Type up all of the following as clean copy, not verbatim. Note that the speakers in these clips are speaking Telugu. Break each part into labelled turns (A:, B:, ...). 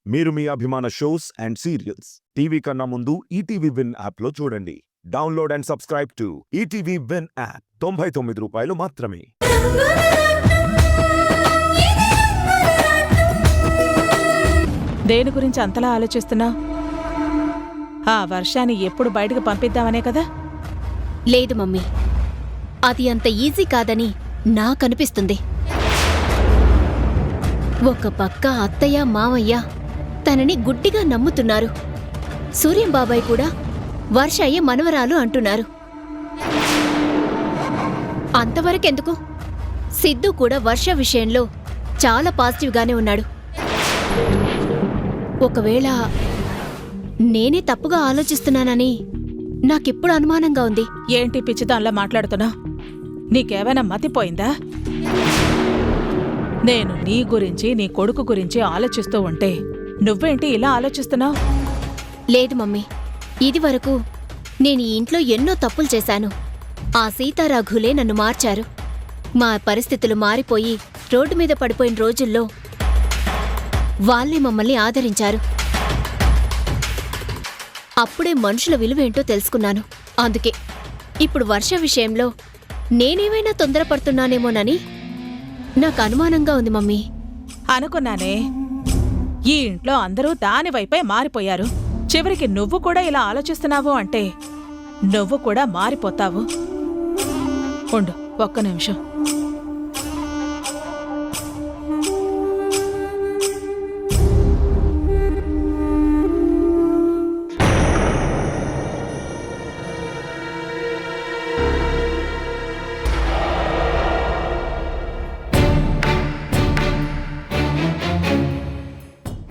A: మీరు మీ అభిమాన షోస్ అండ్ సీరియల్స్ టీవీ కన్నా ముందు ఈటీవీ విన్ యాప్లో చూడండి. Download and subscribe to ETV win app. 99 రూపాయలు మాత్రమే.
B: దేని గురించి అంతలా ఆలోచిస్తున్నా? ఆ వర్షాన్ని ఎప్పుడు బయటకు పంపిద్దామనే కదా?
C: లేదు మమ్మీ, అది అంత ఈజీ కాదని నాకనిపిస్తుంది. ఒక పక్క అత్తయ్య మావయ్య తనని గుడ్డిగా నమ్ముతున్నారు. సూర్యం బాబాయ్ కూడా వర్షయ్య మనవరాలు అంటున్నారు. అంతవరకెందుకు, సిద్ధు కూడా వర్ష విషయంలో చాలా పాజిటివ్గానే ఉన్నాడు. ఒకవేళ నేనే తప్పుగా ఆలోచిస్తున్నానని నాకెప్పుడు అనుమానంగా ఉంది.
B: ఏంటి పిచ్చిదాన్లా మాట్లాడుతున్నా? నీకేమైనా మతిపోయిందా? నేను నీ గురించి నీ కొడుకు గురించి ఆలోచిస్తూ ఉంటే నువ్వేంటి ఇలా ఆలోచిస్తున్నావు?
C: లేదు మమ్మీ, ఇదివరకు నేను ఈ ఇంట్లో ఎన్నో తప్పులు చేశాను. ఆ సీతారాఘులే నన్ను మార్చారు. మా పరిస్థితులు మారిపోయి రోడ్డు మీద పడిపోయిన రోజుల్లో వాళ్ళే మమ్మల్ని ఆదరించారు. అప్పుడే మనుషుల విలువేంటో తెలుసుకున్నాను. అందుకే ఇప్పుడు వర్ష విషయంలో నేనేమైనా తొందరపడుతున్నానేమోనని నాకు అనుమానంగా ఉంది మమ్మీ.
B: అనుకున్నానే, ఈ ఇంట్లో అందరూ దాని వైపే మారిపోయారు. చివరికి నువ్వు కూడా ఇలా ఆలోచిస్తున్నావు అంటే నువ్వు కూడా మారిపోతావు. ఉండు ఒక్క నిమిషం.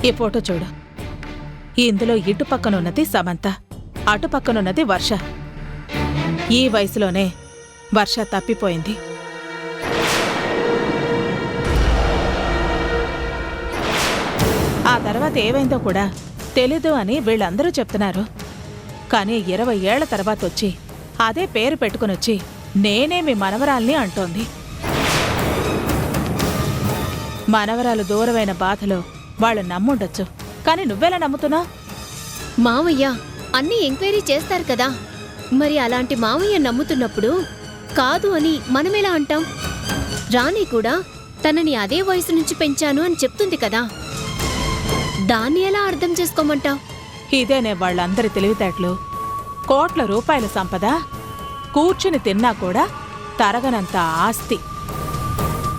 B: ఈ ఫోటో చూడు. ఇందులో ఇటు పక్కనున్నది సమంత, అటు పక్కనున్నది వర్ష. ఈ వయసులోనే వర్ష తప్పిపోయింది. ఆ తర్వాత ఏమైందో కూడా తెలీదు అని వీళ్ళందరూ చెప్తున్నారు. కానీ 20 ఏళ్ల తర్వాత వచ్చి అదే పేరు పెట్టుకునొచ్చి నేనే మీ మనవరాల్ని అంటోంది. మనవరాలు దూరమైన బాధలో వాళ్ళు నమ్ముండొచ్చు, కానీ నువ్వెలా నమ్ముతున్నావు?
C: మావయ్య అన్నీ ఎంక్వైరీ చేస్తారు కదా, మరి అలాంటి మావయ్య నమ్ముతున్నప్పుడు కాదు అని మనమెలా అంటాం? రాణి కూడా తనని అదే వయసు నుంచి పెంచాను అని చెప్తుంది కదా, దాన్ని ఎలా అర్థం చేసుకోమంటావు?
B: ఇదేనే వాళ్ళందరి తెలివితేటలు. కోట్ల రూపాయల సంపద, కూర్చుని తిన్నా కూడా తరగనంత ఆస్తి,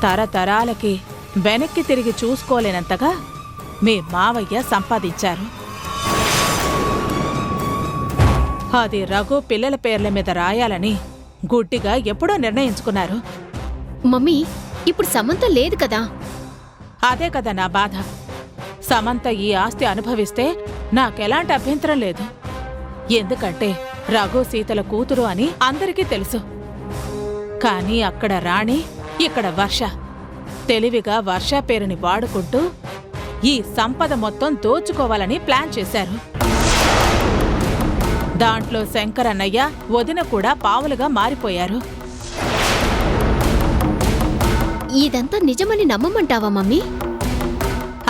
B: తరతరాలకి వెనక్కి తిరిగి చూసుకోలేనంతగా మీ మావయ్య సంపాదించారు. అది రఘు పిల్లల పేర్ల మీద రాయాలని గుడ్డిగా ఎప్పుడో నిర్ణయించుకున్నారు.
C: మమ్మీ, ఇప్పుడు సమంత లేదు కదా?
B: అదే కదా నా బాధ. సమంత ఈ ఆస్తి అనుభవిస్తే నాకెలాంటి అభ్యంతరం లేదు. ఎందుకంటే రఘు సీతల కూతురు అని అందరికీ తెలుసు. కానీ అక్కడ రాణి, ఇక్కడ వర్ష. తెలివిగా వర్ష పేరుని వాడుకుంటూ ఈ సంపద మొత్తం దోచుకోవాలని ప్లాన్ చేశారు. దాంట్లో శంకరన్నయ్య, వదిన కూడా పావులుగా మారిపోయారు.
C: ఇదంతా నిజమని నమ్మమంటావా మమ్మీ?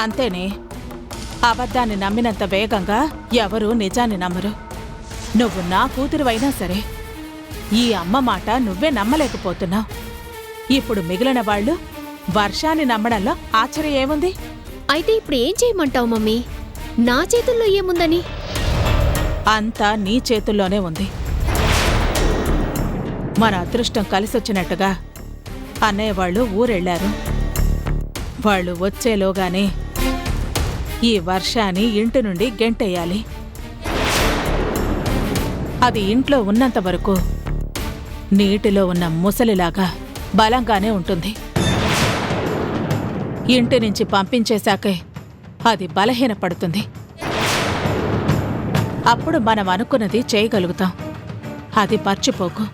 B: అంతేనే, అబద్ధాన్ని నమ్మినంత వేగంగా ఎవరూ నిజాన్ని నమ్మరు. నువ్వు నా కూతురువైనా సరే ఈ అమ్మ మాట నువ్వే నమ్మలేకపోతున్నావు. ఇప్పుడు మిగిలిన వాళ్ళు వర్షాన్ని నమ్మడంలో ఆశ్చర్యం ఏముంది?
C: అయితే ఇప్పుడు ఏం చేయమంటావు మమ్మీ? నా చేతుల్లో ఏముందని?
B: అంతా నీ చేతుల్లోనే ఉంది. మన అదృష్టం కలిసొచ్చినట్టుగా అన్నయ్య వాళ్ళు ఊరెళ్లారు. వాళ్ళు వచ్చేలోగానే ఈ వర్షాన్ని ఇంటి నుండి గెంటెయ్యాలి. అది ఇంట్లో ఉన్నంత వరకు నీటిలో ఉన్న ముసలిలాగా బలంగానే ఉంటుంది. ఇంటి నుంచి పంపించేశాకే అది బలహీనపడుతుంది. అప్పుడు మనం అనుకున్నది చేయగలుగుతాం. అది మర్చిపోకు.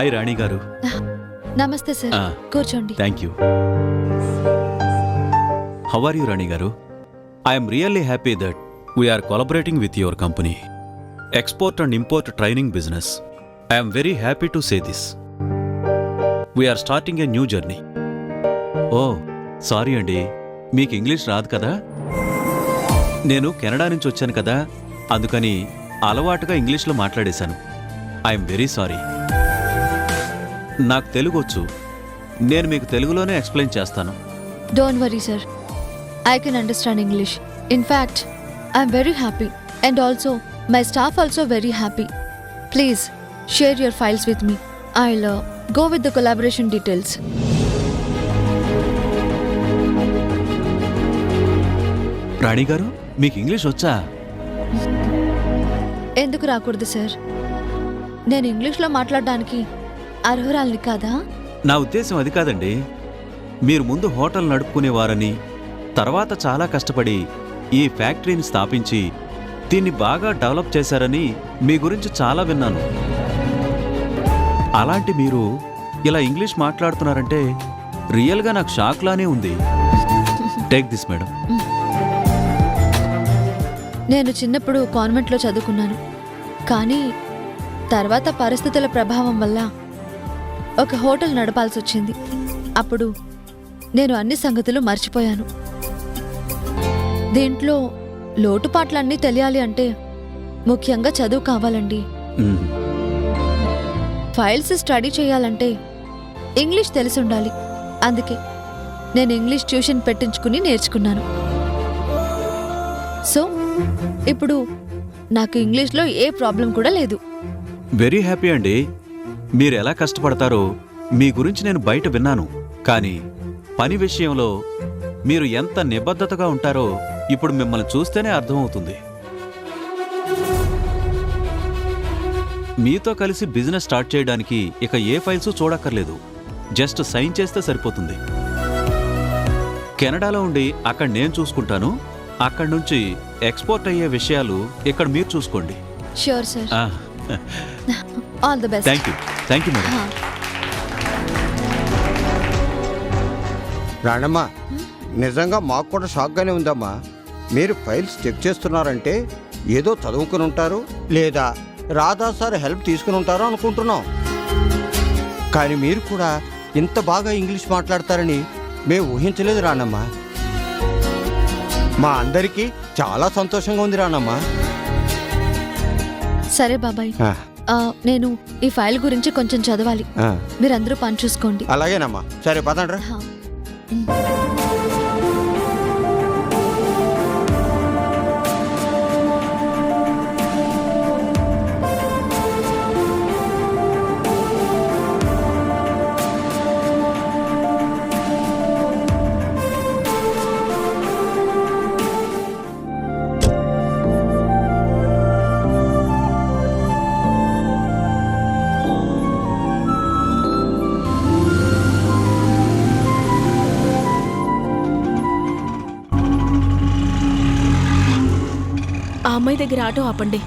D: హాయ్ రాణి గారు.
E: నమస్తే సార్, కూర్చోండి.
D: Thank you. How are you Rani garu? I'm really happy that we're collaborating with your company. Export and import training business. I'm very happy to say this. We're starting a new journey. Oh sorry అండి, మీకు ఇంగ్లీష్ రాదు కదా? నేను కెనడా నుంచి వచ్చాను కదా, అందుకని అలవాటుగా ఇంగ్లీష్లో మాట్లాడేశాను. I'm very sorry. నాకు తెలుగు వచ్చు, నేను మీకు తెలుగులోనే ఎక్స్ప్లెయిన్ చేస్తాను.
E: Don't worry sir, I can understand English. In fact I'm very happy and also my staff also very happy. Please share your files with me. I'll go with the collaboration details.
D: Rani garu, మీకు ఇంగ్లీష్ వచ్చా?
E: ఎందుకు రాకూడదు సార్? నేను ఇంగ్లీష్లో మాట్లాడడానికి అర్హురాల్ని కాదా?
D: నా ఉద్దేశం అది కాదండి. మీరు ముందు హోటల్ నడుపుకునేవారని, తర్వాత చాలా కష్టపడి ఈ ఫ్యాక్టరీని స్థాపించి దీన్ని బాగా డెవలప్ చేశారని మీ గురించి చాలా విన్నాను. అలాంటి మీరు ఇలా ఇంగ్లీష్ మాట్లాడుతున్నారంటే రియల్గా నాకు షాక్లానే ఉంది. Take this madam.
E: నేను చిన్నప్పుడు కాన్వెంట్లో చదువుకున్నాను, కానీ తర్వాత పరిస్థితుల ప్రభావం వల్ల ఒక హోటల్ నడపాల్సి వచ్చింది. అప్పుడు నేను అన్ని సంగతులు మర్చిపోయాను. దీంట్లో లోటుపాట్లన్నీ తెలియాలి అంటే ముఖ్యంగా చదువు కావాలండి.
D: మ్మ్.
E: ఫైల్స్ స్టడీ చేయాలంటే ఇంగ్లీష్ తెలిసి ఉండాలి. అందుకే నేను ఇంగ్లీష్ ట్యూషన్ పెట్టించుకుని నేర్చుకున్నాను. సో ఇప్పుడు నాకు ఇంగ్లీష్లో ఏ ప్రాబ్లం కూడా లేదు.
D: వెరీ హ్యాపీ అండి. మీరు ఎలా కష్టపడతారో మీ గురించి నేను బయట విన్నాను, కానీ పని విషయంలో మీరు ఎంత నిబద్ధతగా ఉంటారో ఇప్పుడు మిమ్మల్ని చూస్తేనే అర్థమవుతుంది. మీతో కలిసి బిజినెస్ స్టార్ట్ చేయడానికి ఇక ఏ ఫైల్స్ చూడక్కర్లేదు, జస్ట్ సైన్ చేస్తే సరిపోతుంది. కెనడాలో ఉండి అక్కడ నేను చూసుకుంటాను, అక్కడి నుంచి ఎక్స్పోర్ట్ అయ్యే విషయాలు ఇక్కడ మీరు చూసుకోండి.
E: Sure sir. All the best.
D: Thank you madam.
F: Ranamma, నిజంగా మాకు కూడా షాక్గానే ఉందమ్మా. మీరు ఫైల్స్ చెక్ చేస్తున్నారంటే ఏదో చదువుకుని ఉంటారు, లేదా రాధా సార్ హెల్ప్ తీసుకుని ఉంటారో అనుకుంటున్నాం. కానీ మీరు కూడా ఇంత బాగా ఇంగ్లీష్ మాట్లాడతారని మేము ఊహించలేదు రాణమ్మా. మా అందరికీ చాలా సంతోషంగా ఉంది రాణమ్మా.
E: సరే బాబాయ్, నేను ఈ ఫైల్ గురించి కొంచెం చదవాలి. మీరందరూ పని చూసుకోండి.
F: అలాగేనమ్మా. సరే పదండ్రా.
E: హా.
B: ఆ అమ్మాయి దగ్గర ఆటో ఆపండి.